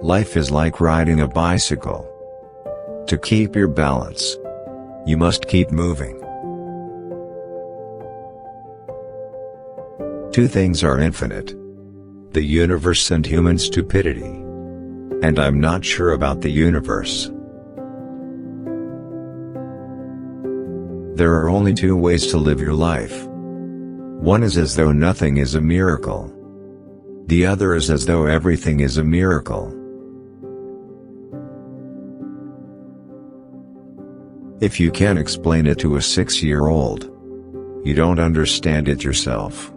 Life is like riding a bicycle. To keep your balance, you must keep moving. Two things are infinite: the universe and human stupidity. And I'm not sure about the universe. There are only two ways to live your life. One is as though nothing is a miracle. The other is as though everything is a miracle. If you can't explain it to a 6-year-old, you don't understand it yourself.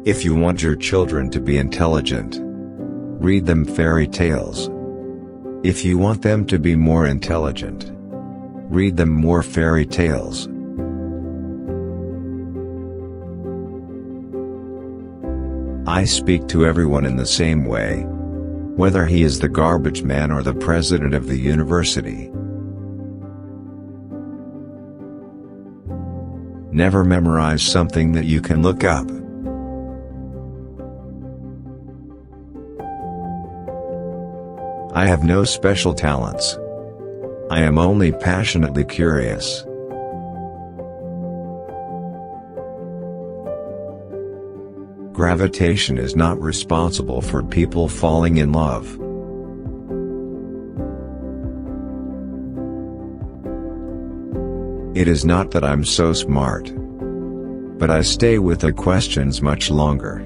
If you want your children to be intelligent, read them fairy tales. If you want them to be more intelligent, read them more fairy tales. I speak to everyone in the same way, whether he is the garbage man or the president of the university. Never memorize something that you can look up. I have no special talents. I am only passionately curious. Gravitation is not responsible for people falling in love. It is not that I'm so smart, but I stay with the questions much longer.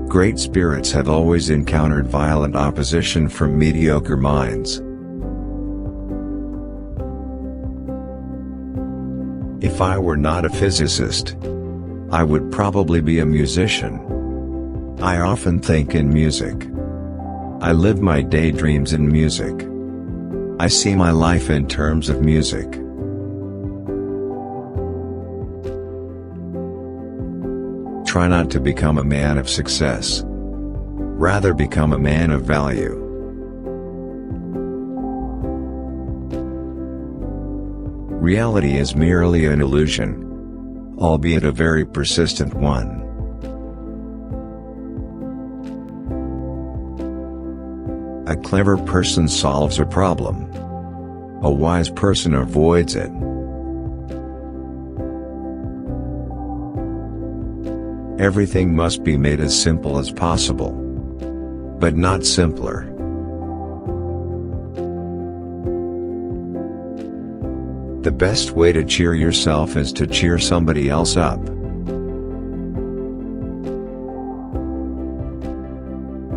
Great spirits have always encountered violent opposition from mediocre minds. If I were not a physicist, I would probably be a musician. I often think in music. I live my daydreams in music. I see my life in terms of music. Try not to become a man of success. Rather become a man of value. Reality is merely an illusion, albeit a very persistent one. A clever person solves a problem. A wise person avoids it. Everything must be made as simple as possible, but not simpler. The best way to cheer yourself is to cheer somebody else up.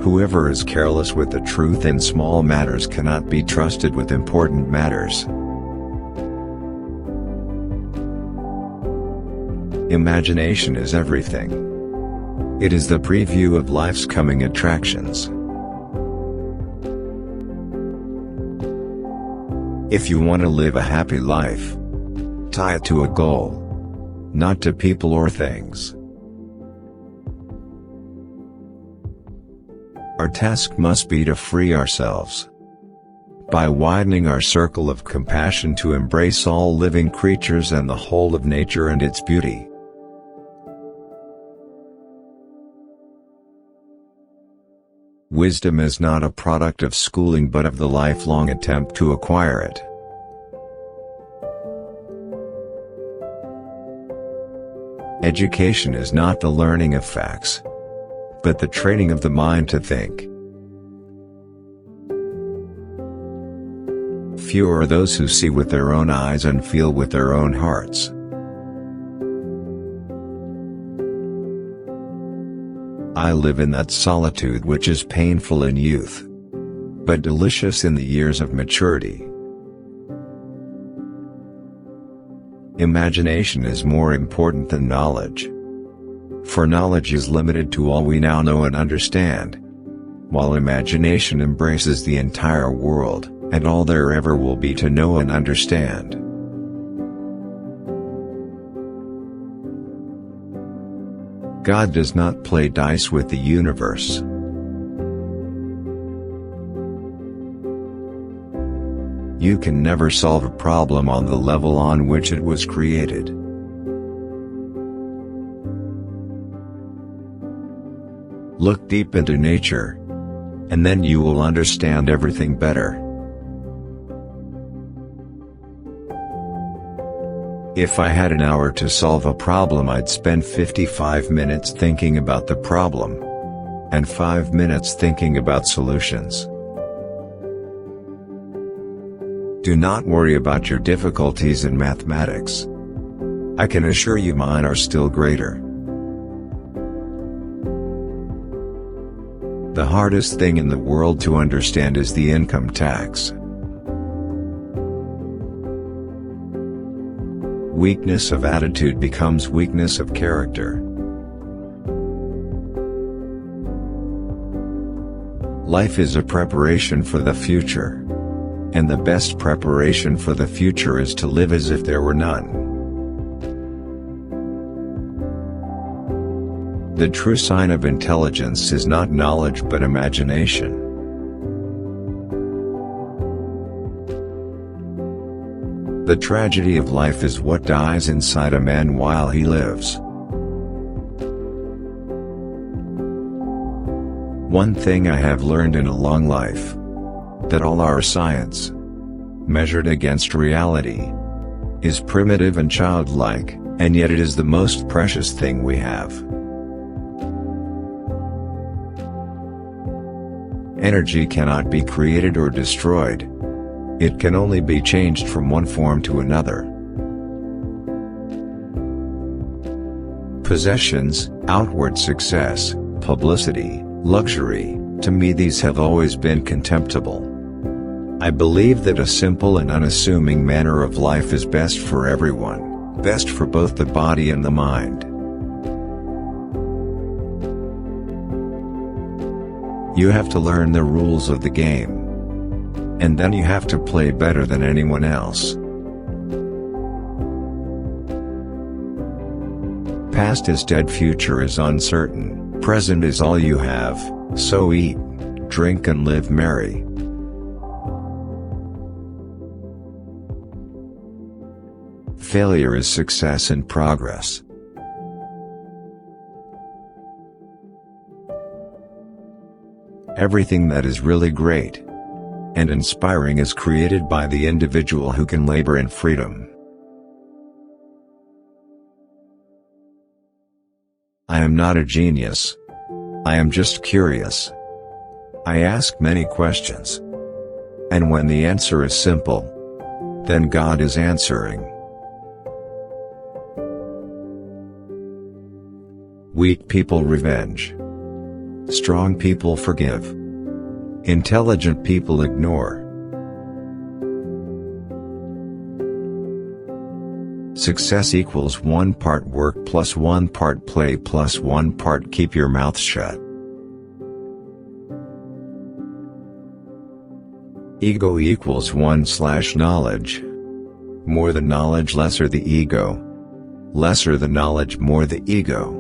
Whoever is careless with the truth in small matters cannot be trusted with important matters. Imagination is everything. It is the preview of life's coming attractions. If you want to live a happy life, tie it to a goal, not to people or things. Our task must be to free ourselves by widening our circle of compassion to embrace all living creatures and the whole of nature and its beauty. Wisdom is not a product of schooling but of the lifelong attempt to acquire it. Education is not the learning of facts, but the training of the mind to think. Few are those who see with their own eyes and feel with their own hearts. I live in that solitude which is painful in youth, but delicious in the years of maturity. Imagination is more important than knowledge, for knowledge is limited to all we now know and understand, while imagination embraces the entire world, and all there ever will be to know and understand. God does not play dice with the universe. You can never solve a problem on the level on which it was created. Look deep into nature, and then you will understand everything better. If I had an hour to solve a problem, I'd spend 55 minutes thinking about the problem, and 5 minutes thinking about solutions. Do not worry about your difficulties in mathematics. I can assure you mine are still greater. The hardest thing in the world to understand is the income tax. Weakness of attitude becomes weakness of character. Life is a preparation for the future. And the best preparation for the future is to live as if there were none. The true sign of intelligence is not knowledge but imagination. The tragedy of life is what dies inside a man while he lives. One thing I have learned in a long life: that all our science, measured against reality, is primitive and childlike, and yet it is the most precious thing we have. Energy cannot be created or destroyed. It can only be changed from one form to another. Possessions, outward success, publicity, luxury, to me these have always been contemptible. I believe that a simple and unassuming manner of life is best for everyone, best for both the body and the mind. You have to learn the rules of the game. And then you have to play better than anyone else. Past is dead, future is uncertain, present is all you have, so eat, drink and live merry. Failure is success in progress. Everything that is really great and inspiring is created by the individual who can labor in freedom. I am not a genius. I am just curious. I ask many questions. And when the answer is simple, then God is answering. Weak people revenge. Strong people forgive. Intelligent people ignore. Success equals 1 part work plus 1 part play plus 1 part keep your mouth shut. Ego equals 1/knowledge. More the knowledge, lesser the ego. Lesser the knowledge, more the ego.